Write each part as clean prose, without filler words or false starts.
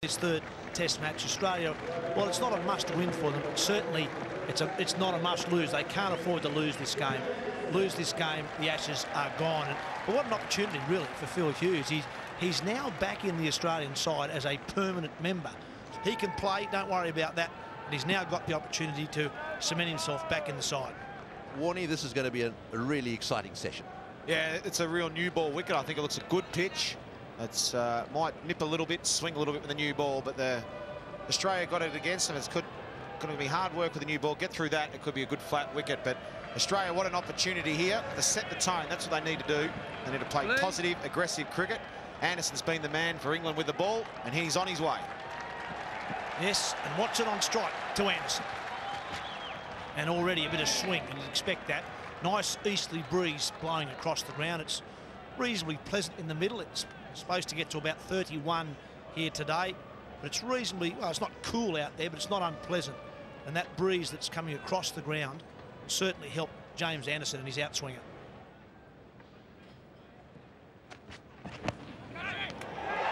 This third test match, Australia, well, it's not a must-win for them, but certainly it's not a must-lose. They can't afford to lose this game. Lose this game, the Ashes are gone. But what an opportunity, really, for Phil Hughes. He's now back in the Australian side as a permanent member. He can play, don't worry about that. And he's now got the opportunity to cement himself back in the side. Warney, this is going to be a really exciting session. Yeah, it's a real new ball wicket. I think it looks a good pitch. It's might nip a little bit, swing a little bit with the new ball, but Australia got it against them. It's going to be hard work with the new ball. Get through that. It could be a good flat wicket, but Australia, what an opportunity here to set the tone. That's what they need to do. They need to play positive, aggressive cricket. Anderson's been the man for England with the ball, and he's on his way. Yes, and Watson on strike to Anderson. And already a bit of swing, and you'd expect that. Nice easterly breeze blowing across the ground. It's reasonably pleasant in the middle. It's supposed to get to about 31 here today, but it's reasonably, well, it's not cool out there, but it's not unpleasant. And that breeze that's coming across the ground will certainly help James Anderson and his outswinger.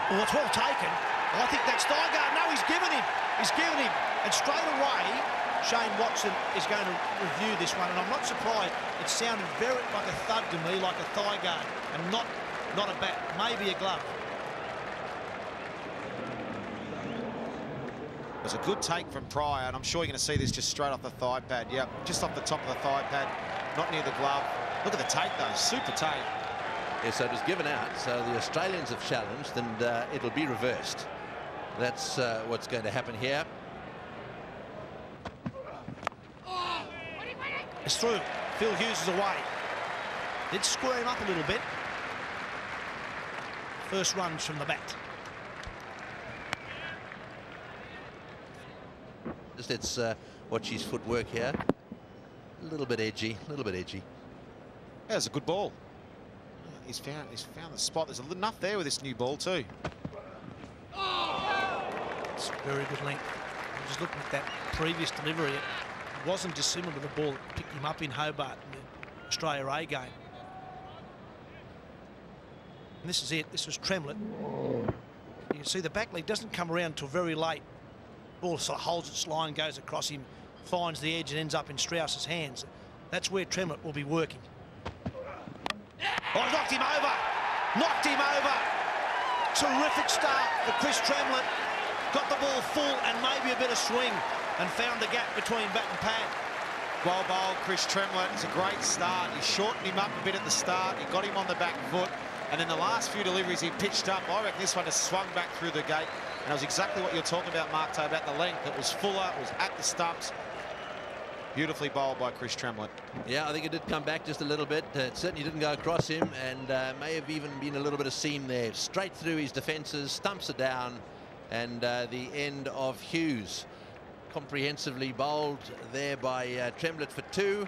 Well, it's well taken. I think that's Thygard. No, he's given him. He's given him. And straight away, Shane Watson is going to review this one, and I'm not surprised. It sounded very like a thug to me, like a Thygard, and not a bat, maybe a glove. It was a good take from Pryor, and I'm sure you're going to see this just straight off the thigh pad. Yep, just off the top of the thigh pad, not near the glove. Look at the take, though. Super take. Yeah, so it was given out, so the Australians have challenged, and it'll be reversed. That's what's going to happen here. It's through. Phil Hughes is away. Did screw him up a little bit. First runs from the bat. Just let's watch his footwork here. A little bit edgy, a little bit edgy. Yeah, it's a good ball. He's found the spot. There's enough there with this new ball too. It's very good length. I'm just looking at that previous delivery. It wasn't dissimilar to the ball that picked him up in Hobart in the Australia A game. And this is it. This was Tremlett. You can see the back leg doesn't come around until very late. Ball sort of holds its line, goes across him, finds the edge and ends up in Strauss's hands. That's where Tremlett will be working. Oh, knocked him over. Knocked him over. Terrific start for Chris Tremlett. Got the ball full and maybe a bit of swing and found the gap between bat and pad. Well bowled, Chris Tremlett. It's a great start. He shortened him up a bit at the start. He got him on the back foot. And then the last few deliveries he pitched up. I reckon this one has swung back through the gate. And it was exactly what you're talking about, Mark Tay, about the length. It was fuller, it was at the stumps. Beautifully bowled by Chris Tremlett. Yeah, I think it did come back just a little bit. It certainly didn't go across him, and may have even been a little bit of seam there. Straight through his defences, stumps it down, and the end of Hughes. Comprehensively bowled there by Tremlett for 2.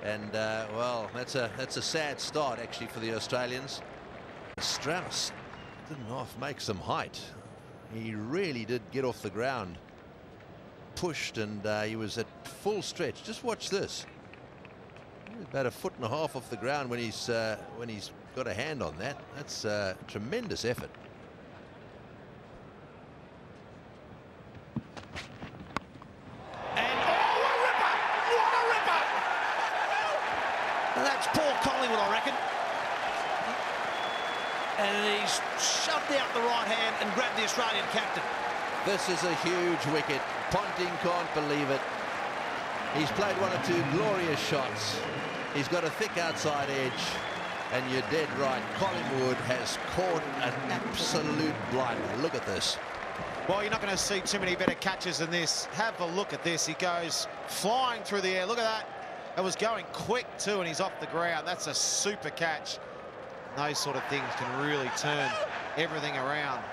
And, well, that's a sad start, actually, for the Australians. Strauss didn't half make some height. He really did get off the ground. Pushed, and he was at full stretch. Just watch this. About 1.5 feet off the ground when he's got a hand on that. That's a tremendous effort. And oh, a ripper! What a ripper! And that's Paul Collingwood, I reckon. And he's shoved out the right hand and grabbed the Australian captain. This is a huge wicket. Ponting can't believe it. He's played 1 or 2 glorious shots. He's got a thick outside edge, and you're dead right. Collingwood has caught an absolute blinder. Look at this. Well, you're not going to see too many better catches than this. Have a look at this. He goes flying through the air. Look at that. It was going quick too, and he's off the ground. That's a super catch. Those sort of things can really turn everything around.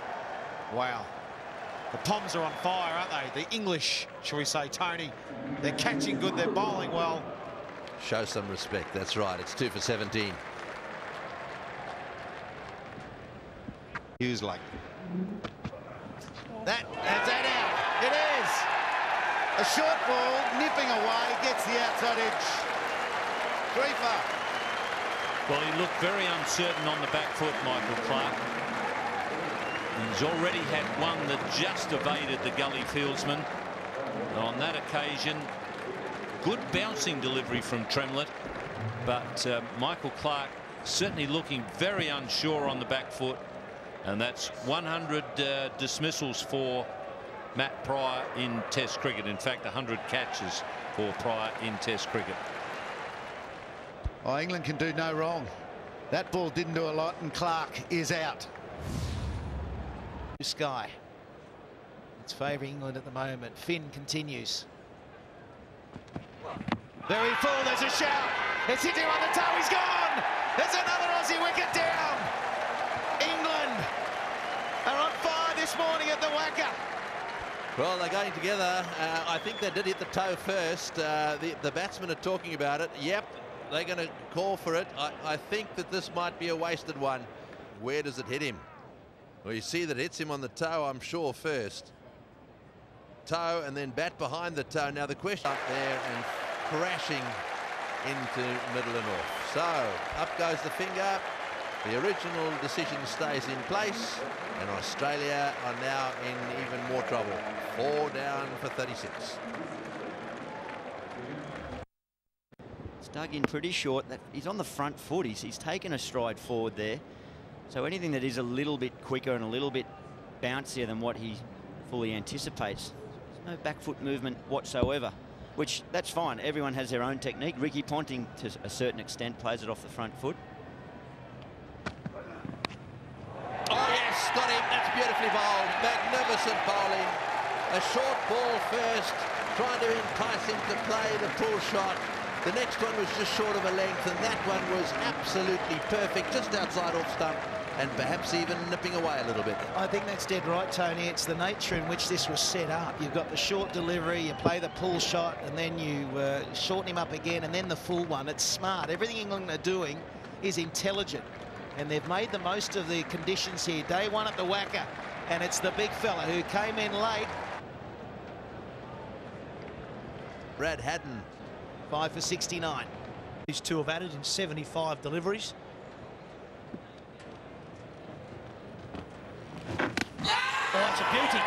Wow. The Poms are on fire, aren't they? The English, shall we say, Tony. They're catching good, they're bowling well. Show some respect, that's right. It's 2 for 17. Hughes like. That's that out. It is. A short ball, nipping away, gets the outside edge. 3 for. Well, he looked very uncertain on the back foot, Michael Clark. He's already had one that just evaded the gully fieldsman. On that occasion, good bouncing delivery from Tremlett, but Michael Clark certainly looking very unsure on the back foot, and that's 100 dismissals for Matt Pryor in Test cricket. In fact, 100 catches for Pryor in Test cricket. Oh, England can do no wrong. That ball didn't do a lot, and Clark is out. Sky. It's favouring England at the moment. Finn continues. Very full. There's a shout. It's hit him on the toe. He's gone. There's another Aussie wicket down. England are on fire this morning at the WACA. Well, they're going together. I think they did hit the toe first. The batsmen are talking about it. Yep, they're going to call for it. I think that this might be a wasted one. Where does it hit him? Well, you see that it hits him on the toe, I'm sure, first. Toe and then bat behind the toe. Now the question up there and crashing into middle and off. So up goes the finger. The original decision stays in place, and Australia are now in even more trouble. 4 down for 36. It's dug in pretty short. He's on the front foot. He's taken a stride forward there. So anything that is a little bit quicker and a little bit bouncier than what he fully anticipates. There's no back foot movement whatsoever, which that's fine. Everyone has their own technique. Ricky Ponting, to a certain extent, plays it off the front foot. Oh, yes, got him. That's beautifully bowled. Magnificent bowling. A short ball first, trying to entice him to play the pull shot. The next one was just short of a length, and that one was absolutely perfect, just outside off stump, and perhaps even nipping away a little bit. I think that's dead right, Tony. It's the nature in which this was set up. You've got the short delivery, you play the pull shot, and then you shorten him up again, and then the full one. It's smart. Everything England are doing is intelligent, and they've made the most of the conditions here. Day one at the WACA, and it's the big fella who came in late. Brad Haddin. 5 for 69. These two have added in 75 deliveries. Oh, it's a beauty.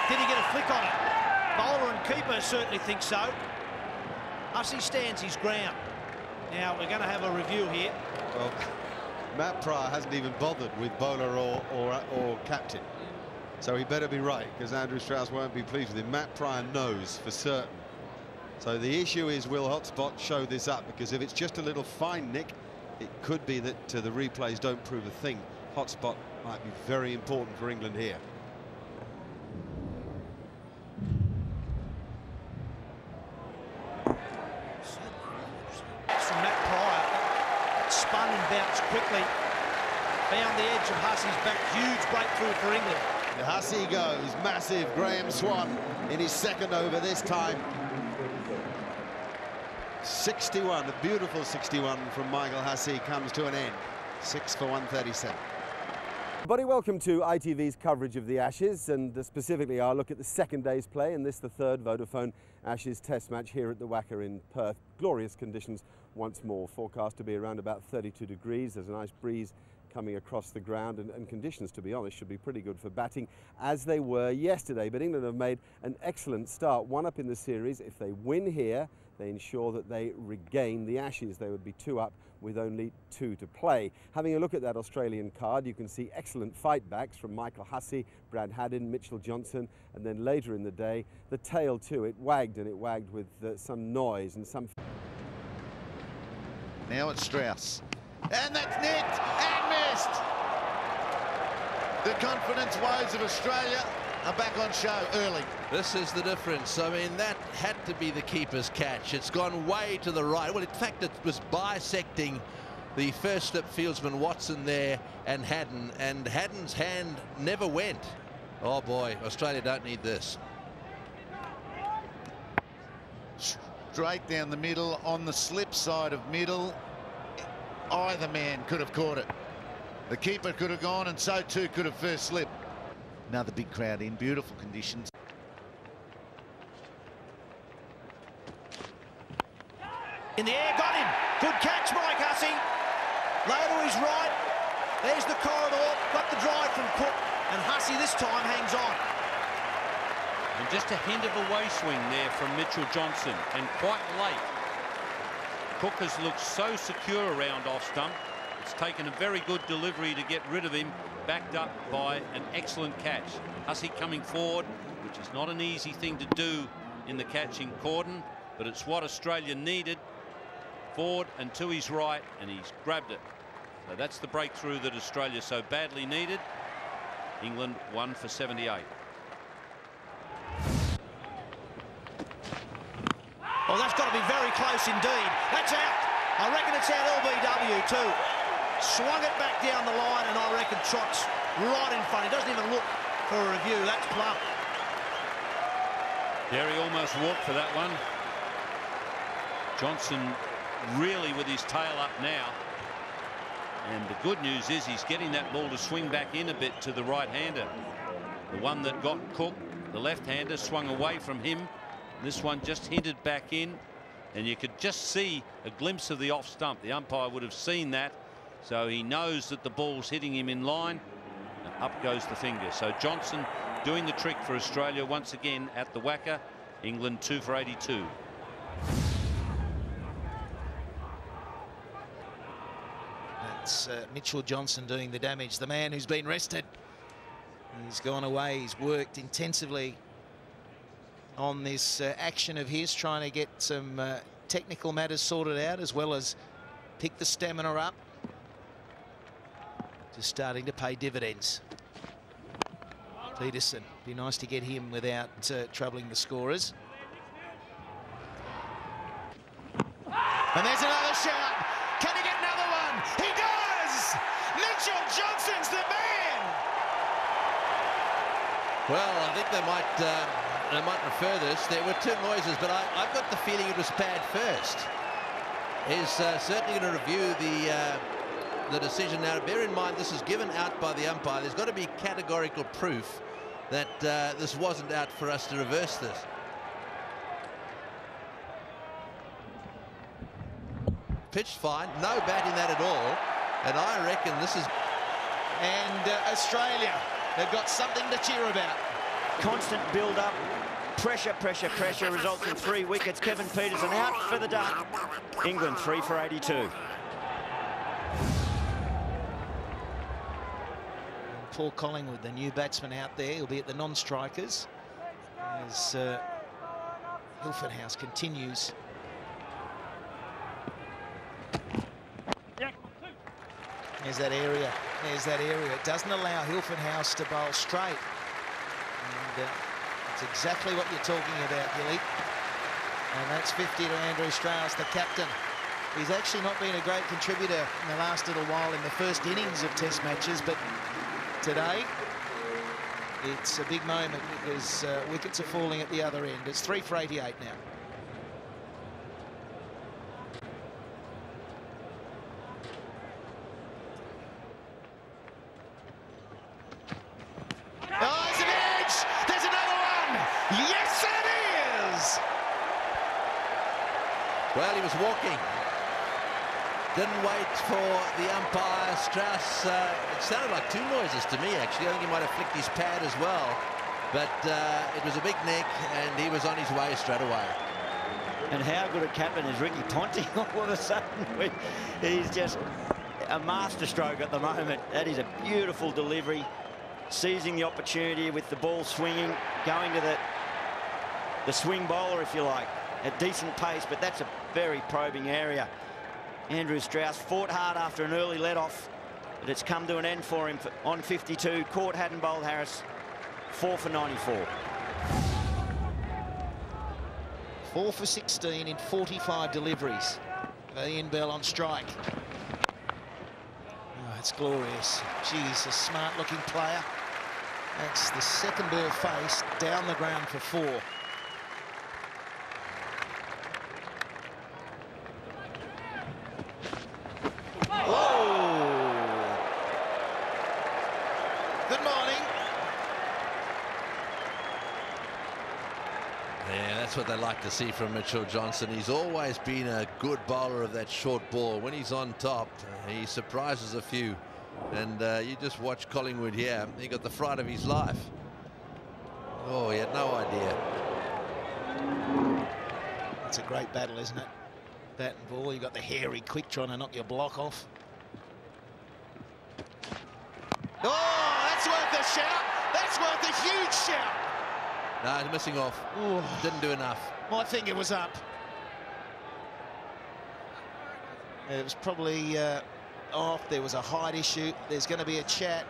Did he get a flick on it? Bowler and keeper certainly think so. Hussey stands his ground. Now we're going to have a review here. Well, Matt Pryor hasn't even bothered with bowler or captain, so he better be right, because Andrew Strauss won't be pleased with him. Matt Pryor knows for certain. So the issue is, will Hotspot show this up? Because if it's just a little fine nick, it could be that the replays don't prove a thing. Hotspot might be very important for England here. From Matt Pryor, it spun and bounced quickly. Found the edge of Hussey's back. Huge breakthrough for England. The Hussey goes, massive. Graham Swan in his second over this time. 61, a beautiful 61 from Michael Hussey comes to an end. 6 for 137. Everybody, welcome to ITV's coverage of the Ashes, and specifically our look at the second day's play in this, the third Vodafone Ashes Test match here at the WACA in Perth. Glorious conditions once more, forecast to be around about 32 degrees. There's a nice breeze coming across the ground, and conditions, to be honest, should be pretty good for batting, as they were yesterday. But England have made an excellent start, one up in the series. If they win here, they ensure that they regain the Ashes. They would be 2 up with only 2 to play. Having a look at that Australian card, you can see excellent fight backs from Michael Hussey, Brad Haddin, Mitchell Johnson, and then later in the day, the tail too. It wagged, and it wagged with some noise and some... Now it's Strauss. And that's nicked and missed. The confidence woes of Australia are back on show early. This is the difference. I mean, that had to be the keeper's catch. It's gone way to the right. Well, in fact, it was bisecting the first slip fieldsman Watson there and Haddin, and Haddin's hand never went. Oh boy, Australia don't need this. Straight down the middle, on the slip side of middle. Either man could have caught it. The keeper could have gone, and so too could have first slip. Another big crowd in, beautiful conditions. In the air, got him. Good catch, Mike Hussey. Low to his right. There's the corridor. Got the drive from Cook. and Hussey this time hangs on. And just a hint of a way swing there from Mitchell Johnson, and quite late. Cook has looked so secure around off stump. It's taken a very good delivery to get rid of him, backed up by an excellent catch. Hussey coming forward, which is not an easy thing to do in the catching cordon, but it's what Australia needed. Forward and to his right, and he's grabbed it. So that's the breakthrough that Australia so badly needed. England 1 for 78. Well, that's got to be very close indeed. That's out. I reckon it's out LBW too. Swung it back down the line, and I reckon Trot's right in front. He doesn't even look for a review. That's plump. Yeah, he almost walked for that one. Johnson really with his tail up now. And the good news is he's getting that ball to swing back in a bit to the right-hander. The one that got Cook, the left-hander, swung away from him. This one just hinted back in, and you could just see a glimpse of the off stump. The umpire would have seen that, so he knows that the ball's hitting him in line, and up goes the finger. So Johnson doing the trick for Australia once again at the WACA. England 2 for 82. That's Mitchell Johnson doing the damage, the man who's been rested. He's gone away, he's worked intensively on this action of his, trying to get some technical matters sorted out, as well as pick the stamina up. Just starting to pay dividends. Peterson, be nice to get him without troubling the scorers. And there's another shot. Can he get another one? He does! Mitchell Johnson's the man! Well, I think they might refer this. There were two noises, but I've got the feeling it was pad first. He's certainly going to review the decision now. Bear in mind, this is given out by the umpire. There's got to be categorical proof that this wasn't out for us to reverse this. Pitched fine, no batting that at all, and I reckon this is... And Australia, they've got something to cheer about. Constant build-up, pressure, pressure, pressure, results in 3 wickets. Kevin Peterson out for the duck. England 3 for 82. Paul Collingwood, the new batsman out there, he'll be at the non-strikers as Hilford House continues. There's that area. There's that area. It doesn't allow Hilford House to bowl straight. And that's exactly what you're talking about, Gilly. And that's 50 to Andrew Strauss, the captain. He's actually not been a great contributor in the last little while in the first innings of Test matches, but today it's a big moment because wickets are falling at the other end. It's 3 for 88 now. Well, he was walking. Didn't wait for the umpire. Strauss, it sounded like two noises to me, actually. I think he might have flicked his pad as well. But it was a big nick, and he was on his way straight away. And how good a captain is Ricky Ponting all of a sudden? He's just a masterstroke at the moment. That is a beautiful delivery. Seizing the opportunity with the ball swinging, going to the swing bowler, if you like, at decent pace, but that's a very probing area. Andrew Strauss fought hard after an early let-off, but it's come to an end for him on 52. Caught Haddin, bowled Harris, 4 for 94. 4 for 16 in 45 deliveries. Ian Bell on strike. Oh, it's glorious. Geez, a smart-looking player. That's the second ball faced down the ground for 4. Good morning. Yeah, that's what they like to see from Mitchell Johnson. He's always been a good bowler of that short ball. When he's on top, he surprises a few. And you just watch Collingwood here. He got the fright of his life. Oh, he had no idea. It's a great battle, isn't it? Bat and ball. You got the hairy quick trying to knock your block off. Oh, that's worth a shout. That's worth a huge shout. No, he's missing off. Ooh. Didn't do enough. My finger was up. It was probably off. There was a height issue. There's going to be a chat.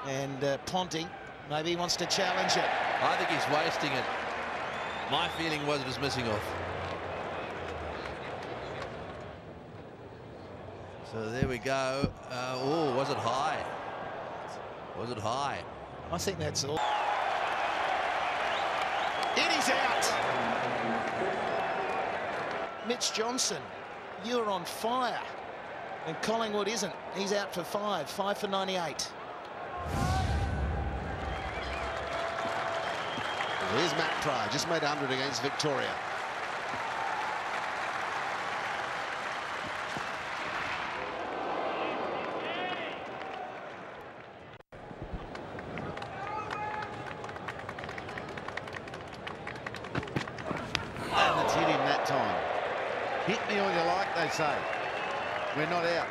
And Ponting, maybe he wants to challenge it. I think he's wasting it. My feeling was it was missing off. So there we go. Oh, was it high? Was it high? I think that's all. It is out. Mitch Johnson, you're on fire. And Collingwood isn't. He's out for 5 for 98. Here's Matt Pryor, just made 100 against Victoria. And it's hit him that time. Hit me all you like, they say. We're not out.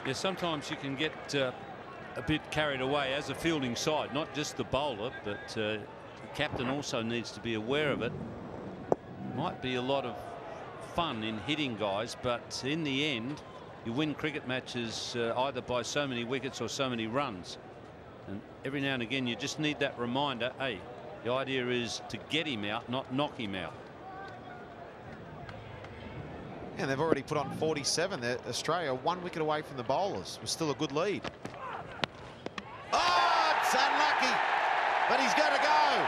Yeah, sometimes you can get a bit carried away as a fielding side, not just the bowler, but the captain also needs to be aware of it. Might be a lot of fun in hitting guys, but in the end you win cricket matches either by so many wickets or so many runs, and every now and again you just need that reminder, hey, the idea is to get him out, not knock him out. And they've already put on 47. Australia 1 wicket away from the bowlers. Was still a good lead. Oh, it's unlucky, but he's got to go.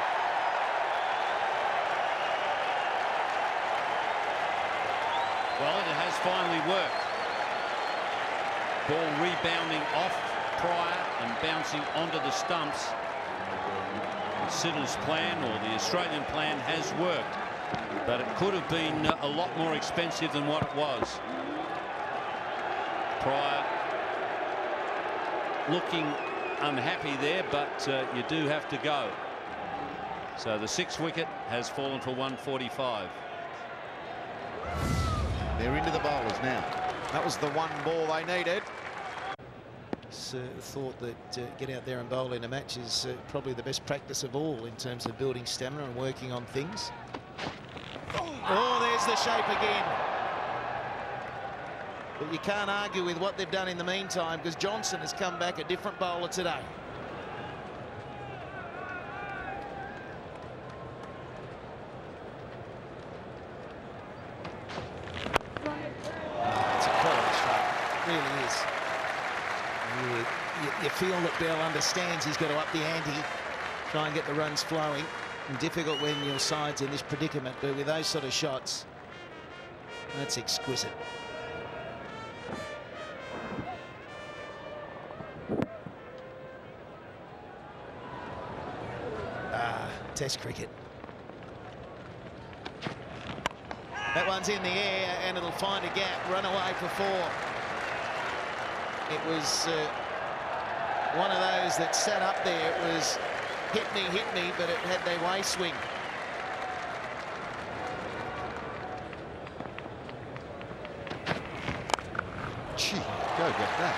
Well, it has finally worked. Ball rebounding off Pryor and bouncing onto the stumps. Siddle's plan, or the Australian plan, has worked, but it could have been a lot more expensive than what it was. Pryor looking unhappy there, but you do have to go. So the 6th wicket has fallen for 145. They're into the bowlers now. That was the one ball they needed. Thought that get out there and bowl in a match is probably the best practice of all in terms of building stamina and working on things. Oh, there's the shape again. But you can't argue with what they've done in the meantime, because Johnson has come back a different bowler today. It's a quality strike. It really is. You feel that Bell understands he's got to up the ante, try and get the runs flowing. And difficult when your side's in this predicament, but with those sort of shots, that's exquisite. Test cricket. That one's in the air and it'll find a gap. Run away for 4. It was one of those that sat up there. It was hit me, but it had their way swing. Gee, go get that.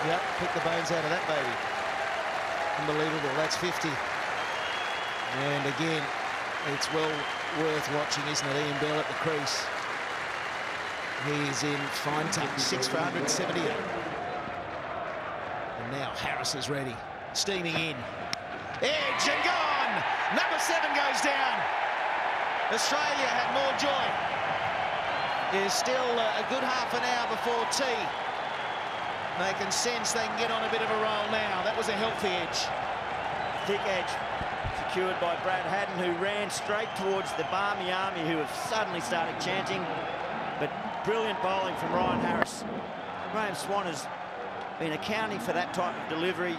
Yep, pick the bones out of that baby. Unbelievable, that's 50. And again, it's well worth watching, isn't it? Ian Bell at the crease. He's in fine touch, 6 for 178. And now Harris is ready, steaming in. Edge and gone! Number 7 goes down. Australia had more joy. There's still a good half an hour before tea. They can sense they can get on a bit of a roll now. That was a healthy edge. Thick edge secured by Brad Haddin, who ran straight towards the Barmy Army, who have suddenly started chanting. But brilliant bowling from Ryan Harris. Graham Swan has been accounting for that type of delivery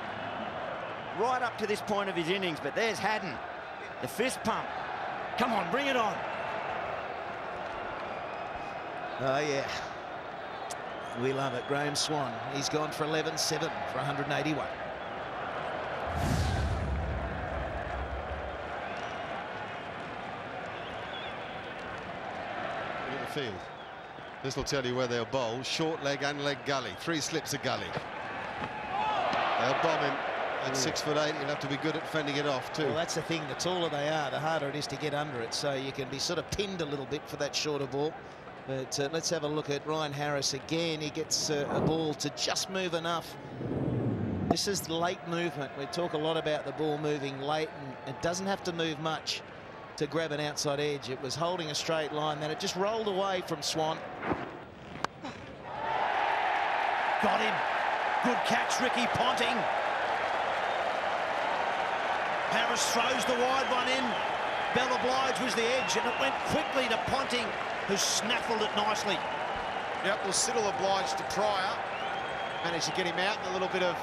right up to this point of his innings. But there's Haddin, the fist pump. Come on, bring it on. Oh, yeah. We love it. Graham Swan, he's gone for 11-7 for 181. Look at the field. This will tell you where they'll bowl. Short leg and leg gully. 3 slips of gully. They'll bomb him at 6'8". He'll have to be good at fending it off too. Well, that's the thing. The taller they are, the harder it is to get under it. So you can be sort of pinned a little bit for that shorter ball. But let's have a look at Ryan Harris again. He gets a ball to just move enough. This is late movement. We talk a lot about the ball moving late, and it doesn't have to move much to grab an outside edge. It was holding a straight line, then it just rolled away from Swan. Got him. Good catch, Ricky Ponting. Harris throws the wide one in. Bell obliged was the edge, and it went quickly to Ponting, who snaffled it nicely. Yep, well, Siddle obliged to Pryor. Managed to get him out in a little bit of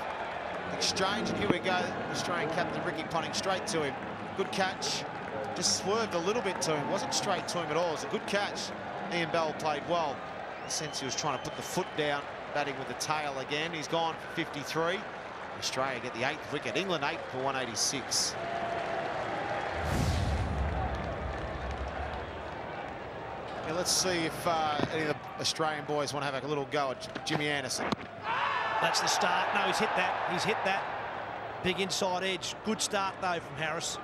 exchange. And here we go, Australian captain Ricky Ponting straight to him. Good catch. Just swerved a little bit to him. Wasn't straight to him at all. It was a good catch. Ian Bell played well. In the sense he was trying to put the foot down, batting with the tail again. He's gone for 53. Australia get the 8th wicket. England 8 for 186. Yeah, let's see if any of the Australian boys want to have a little go at Jimmy Anderson. That's the start. No, he's hit that. He's hit that. Big inside edge. Good start, though, from Harris.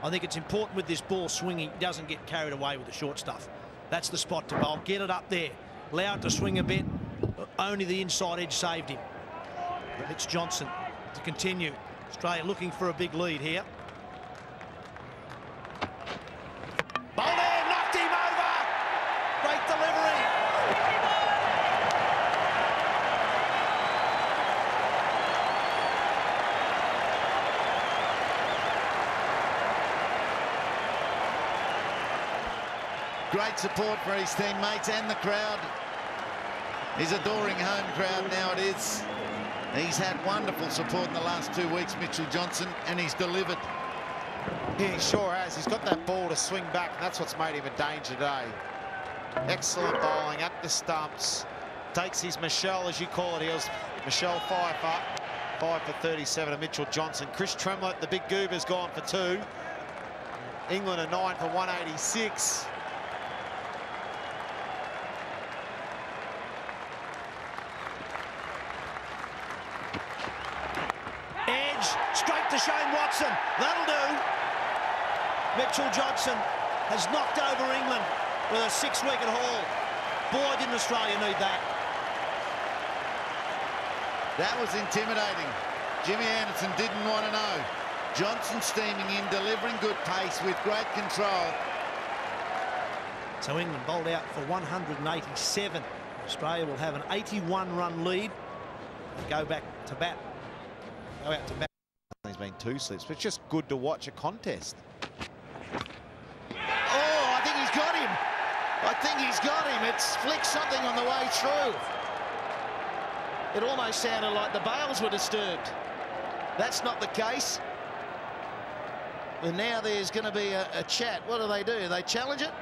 I think it's important with this ball swinging, he doesn't get carried away with the short stuff. That's the spot to bowl. Get it up there. Allow it to swing a bit. Only the inside edge saved him. But it's Johnson to continue. Australia looking for a big lead here. Bowled in, knocked him over. Great delivery. Great support for his teammates and the crowd. His adoring home crowd now it is. He's had wonderful support in the last 2 weeks, Mitchell Johnson, and he's delivered. Yeah, he sure has. He's got that ball to swing back, and that's what's made him a danger today. Excellent bowling at the stumps. Takes his Michelle, as you call it. He was Michelle Pfeiffer. 5 for 37 to Mitchell Johnson. Chris Tremlett, the big goober's gone for 2. England are 9 for 186. Straight to Shane Watson. That'll do. Mitchell Johnson has knocked over England with a 6-wicket haul. Boy, didn't Australia need that. That was intimidating. Jimmy Anderson didn't want to know. Johnson steaming in, delivering good pace with great control. So England bowled out for 187. Australia will have an 81-run lead. Go back to bat. Go out to bat. There's been 2 slips, but it's just good to watch a contest. Oh, I think he's got him. I think he's got him. It's flicked something on the way through. It almost sounded like the bails were disturbed. That's not the case. And now there's going to be a chat. What do? They challenge it?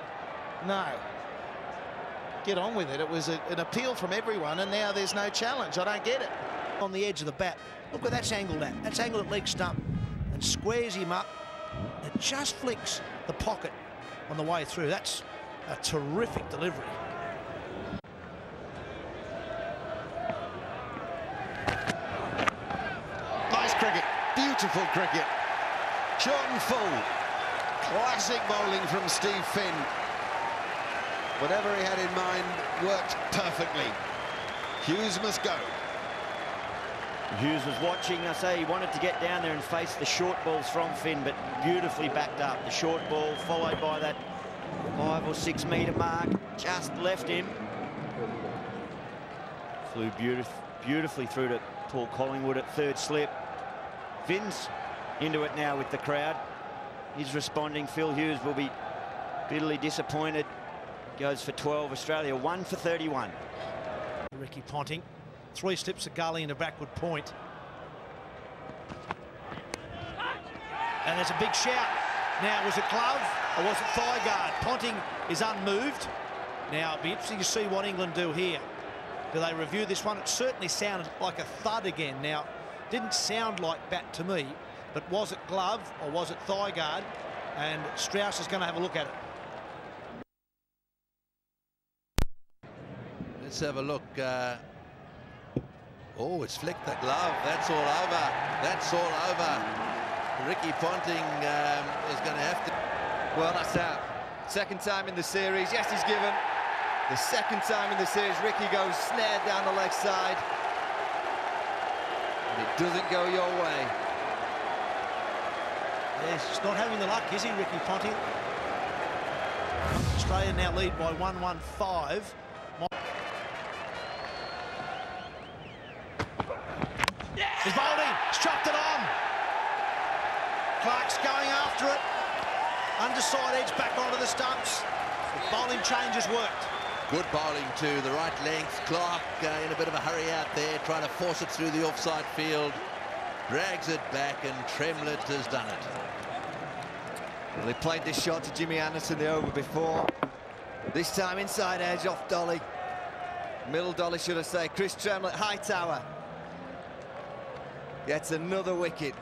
No. Get on with it. It was an appeal from everyone, and now there's no challenge. I don't get it. On the edge of the bat. Look where that's angled at. That's angled at leg stump and squares him up. It just flicks the pocket on the way through. That's a terrific delivery. Nice cricket. Beautiful cricket. Short and full. Classic bowling from Steve Finn. Whatever he had in mind worked perfectly. Hughes must go. Hughes was watching. I say he wanted to get down there and face the short balls from Finn, but beautifully backed up. The short ball followed by that 5 or 6 metre mark, just left him. Flew beautifully through to Paul Collingwood at 3rd slip. Finn's into it now with the crowd. He's responding. Phil Hughes will be bitterly disappointed. Goes for 12. Australia 1 for 31. Ricky Ponting. 3 slips of gully and a backward point. And there's a big shout. Now, was it glove or was it thigh guard? Ponting is unmoved. Now, it'll be interesting to see what England do here. Do they review this one? It certainly sounded like a thud again. Now, didn't sound like bat to me, but was it glove or was it thigh guard? And Strauss is going to have a look at it. Let's have a look. Oh, it's flicked the glove. That's all over. That's all over. Ricky Ponting is going to have to... Well, that's out. Second time in the series. Yes, he's given. The second time in the series, Ricky goes snared down the leg side. And it doesn't go your way. Yes, he's not having the luck, is he, Ricky Ponting? Australia now lead by 1-1-5. He's bowled in, struck it on. Clark's going after it. Underside edge back onto the stumps. The bowling change has worked. Good bowling to the right length. Clark in a bit of a hurry out there, trying to force it through the offside field. Drags it back, and Tremlett has done it. Well, they played this shot to Jimmy Anderson the over before. This time inside edge off Dolly. Middle Dolly, should I say. Chris Tremlett, high tower. Gets another wicket.